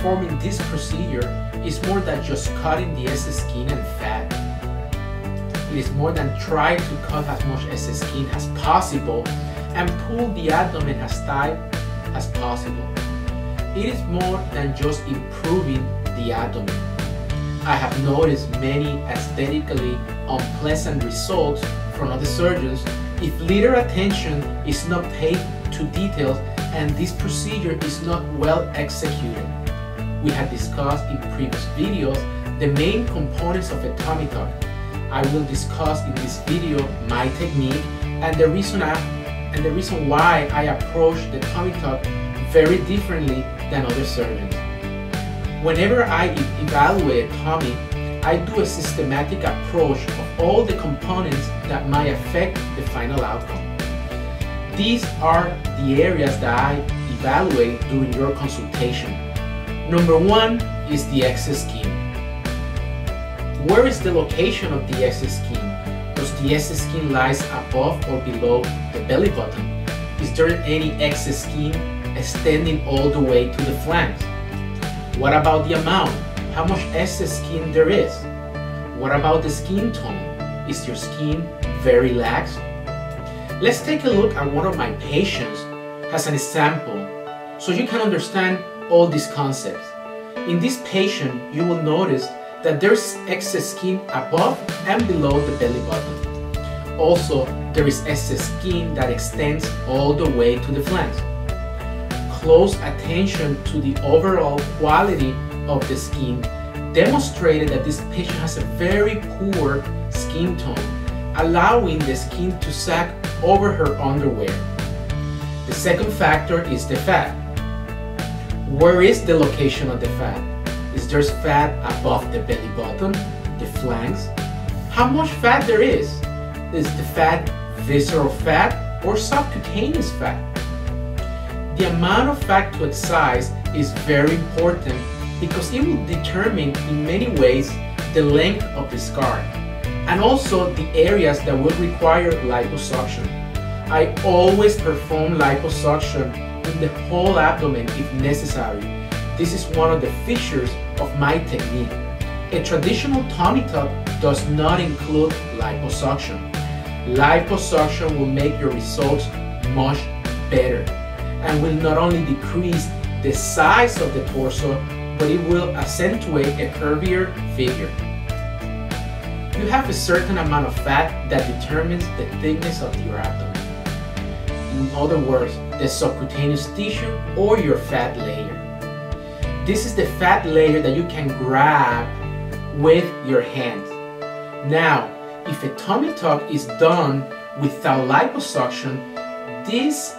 performing this procedure is more than just cutting the excess skin and fat. It is more than trying to cut as much excess skin as possible and pull the abdomen as tight as possible. It is more than just improving the abdomen. I have noticed many aesthetically unpleasant results from other surgeons if little attention is not paid to details and this procedure is not well executed. We have discussed in previous videos the main components of a tummy tuck. I will discuss in this video my technique and the reason why I approach the tummy tuck very differently than other surgeons. Whenever I evaluate a tummy, I do a systematic approach of all the components that might affect the final outcome. These are the areas that I evaluate during your consultation. Number one is the excess skin. Where is the location of the excess skin? Does the excess skin lies above or below the belly button? Is there any excess skin extending all the way to the flanks? What about the amount? How much excess skin there is? What about the skin tone? Is your skin very lax? Let's take a look at one of my patients as an example so you can understand all these concepts. In this patient, you will notice that there's excess skin above and below the belly button. Also, there is excess skin that extends all the way to the flanks. Close attention to the overall quality of the skin demonstrated that this patient has a very poor skin tone, allowing the skin to sag over her underwear. The second factor is the fat. Where is the location of the fat? Is there fat above the belly button, the flanks? How much fat there is? Is the fat visceral fat or subcutaneous fat? The amount of fat to excise is very important because it will determine in many ways the length of the scar and also the areas that will require liposuction. I always perform liposuction in the whole abdomen if necessary. This is one of the features of my technique. A traditional tummy tuck does not include liposuction. Liposuction will make your results much better and will not only decrease the size of the torso, but it will accentuate a curvier figure. You have a certain amount of fat that determines the thickness of your abdomen. In other words, the subcutaneous tissue or your fat layer. This is the fat layer that you can grab with your hands. Now, if a tummy tuck is done without liposuction, this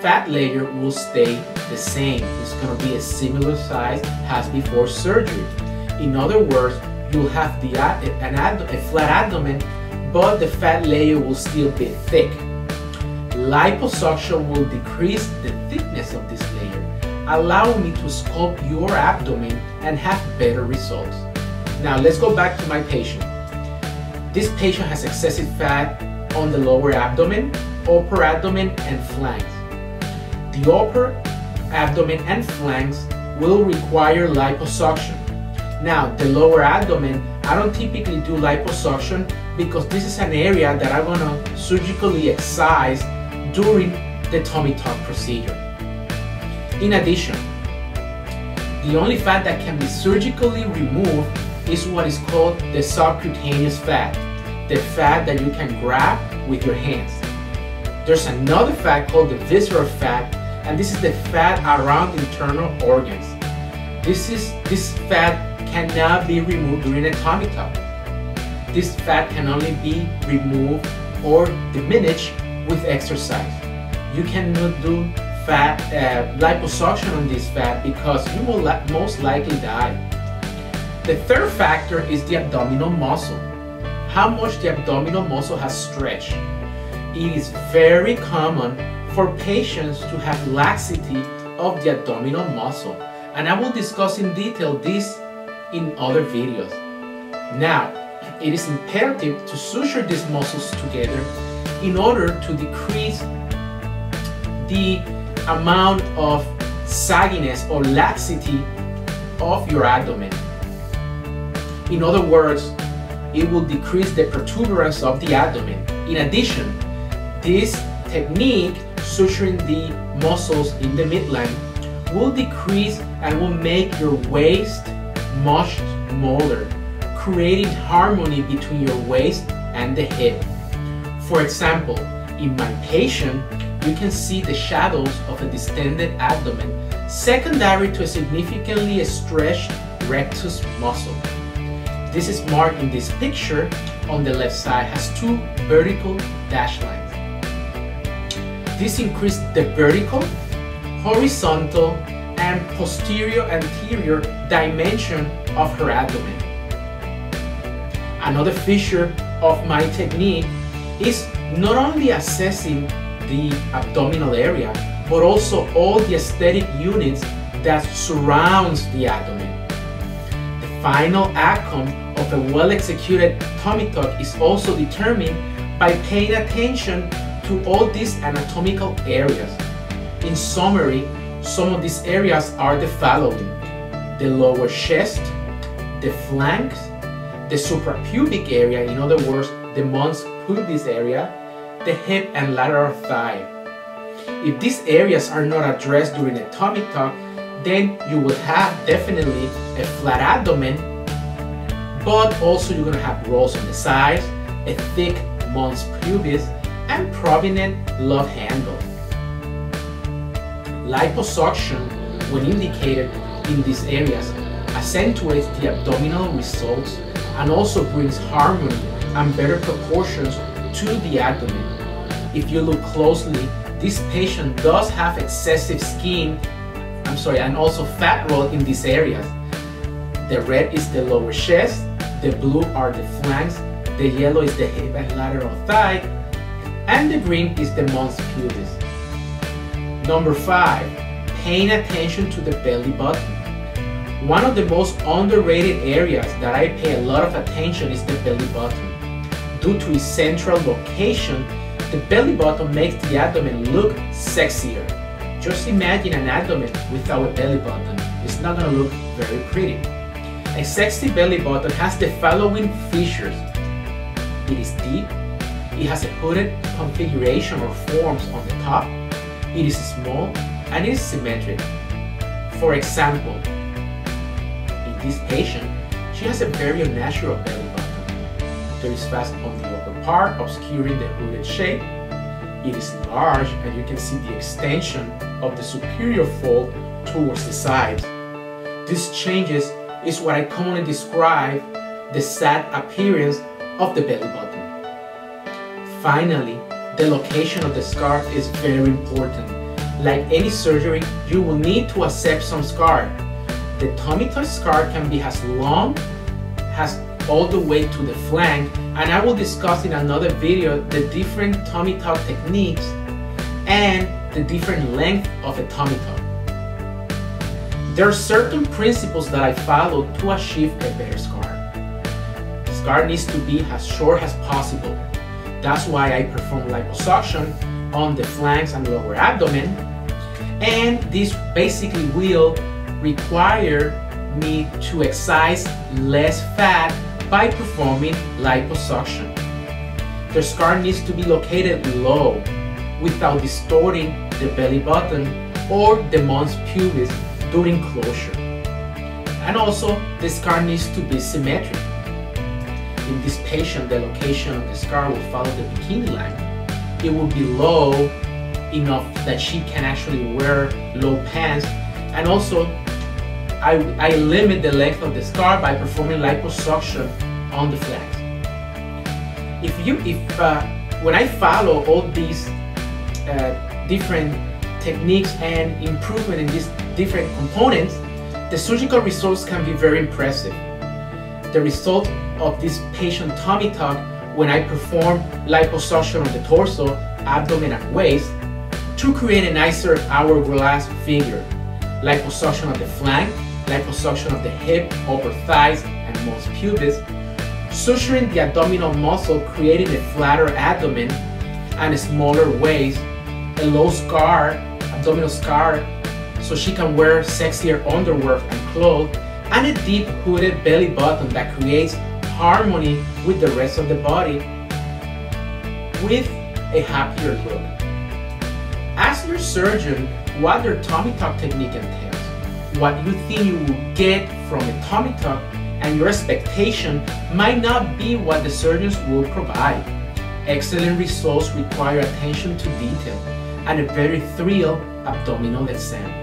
fat layer will stay the same. It's going to be a similar size as before surgery. In other words, you'll have a flat abdomen, but the fat layer will still be thick. Liposuction will decrease the thickness of this layer, allowing me to sculpt your abdomen and have better results. Now let's go back to my patient. This patient has excessive fat on the lower abdomen, upper abdomen, and flanks. The upper abdomen and flanks will require liposuction. Now, the lower abdomen, I don't typically do liposuction because this is an area that I'm gonna surgically excise during the tummy tuck procedure. In addition, the only fat that can be surgically removed is what is called the subcutaneous fat, the fat that you can grab with your hands. There's another fat called the visceral fat, and this is the fat around internal organs. This fat cannot be removed during a tummy tuck. This fat can only be removed or diminished with exercise. You cannot do liposuction on this fat because you will most likely die. The third factor is the abdominal muscle. How much the abdominal muscle has stretched. It is very common for patients to have laxity of the abdominal muscle, and I will discuss in detail this in other videos. Now, it is imperative to suture these muscles together in order to decrease the amount of sagginess or laxity of your abdomen. In other words, it will decrease the protuberance of the abdomen. In addition, this technique, suturing the muscles in the midline, will decrease and will make your waist much smaller, creating harmony between your waist and the hip. For example, in my patient, you can see the shadows of a distended abdomen secondary to a significantly stretched rectus muscle. This is marked in this picture on the left side, has two vertical dash lines. This increased the vertical, horizontal, and posterior-anterior dimension of her abdomen. Another feature of my technique is not only assessing the abdominal area, but also all the aesthetic units that surrounds the abdomen. The final outcome of a well-executed tummy tuck is also determined by paying attention to all these anatomical areas. In summary, some of these areas are the following: the lower chest, the flanks, the suprapubic area, in other words, the mons pubis area, the hip and lateral thigh. If these areas are not addressed during a tummy tuck, then you will have definitely a flat abdomen, but also you're going to have rolls on the sides, a thick mons pubis, and prominent love handle. Liposuction, when indicated in these areas, accentuates the abdominal results and also brings harmony and better proportions to the abdomen. If you look closely, this patient does have excessive skin, and also fat roll in these areas. The red is the lower chest, the blue are the flanks, the yellow is the hip and lateral thigh, and the green is the mons pubis. Number 5, paying attention to the belly button. One of the most underrated areas that I pay a lot of attention is the belly button. Due to its central location, the belly button makes the abdomen look sexier. Just imagine an abdomen without a belly button. It's not going to look very pretty. A sexy belly button has the following features. It is deep, it has a hooded configuration or forms on the top, it is small, and it is symmetric. For example, in this patient, she has a very unnatural belly button. There is fat on the upper part, obscuring the hooded shape. It is large, and you can see the extension of the superior fold towards the sides. These changes is what I commonly describe the sad appearance of the belly button. Finally, the location of the scar is very important. Like any surgery, you will need to accept some scar. The tummy tuck scar can be as long as all the way to the flank, and I will discuss in another video the different tummy tuck techniques and the different length of a tummy tuck. There are certain principles that I follow to achieve a better scar. The scar needs to be as short as possible. That's why I perform liposuction on the flanks and lower abdomen, and this basically will require me to excise less fat by performing liposuction. The scar needs to be located low without distorting the belly button or the mons pubis during closure. And also, the scar needs to be symmetric. In this patient, the location of the scar will follow the bikini line. It will be low enough that she can actually wear low pants, and also I limit the length of the scar by performing liposuction on the flanks. When I follow all these different techniques and improvement in these different components, the surgical results can be very impressive. The result of this patient tummy tuck when I perform liposuction on the torso, abdomen, and waist to create a nicer hourglass figure. Liposuction of the flank, liposuction of the hip, upper thighs, and mons pubis, suturing the abdominal muscle, creating a flatter abdomen and a smaller waist, a low scar, abdominal scar, so she can wear sexier underwear and clothes, and a deep hooded belly button that creates harmony with the rest of the body with a happier look. Ask your surgeon what their tummy tuck technique entails, what you think you will get from a tummy tuck, and your expectation might not be what the surgeons will provide. Excellent results require attention to detail and a very thorough abdominal exam.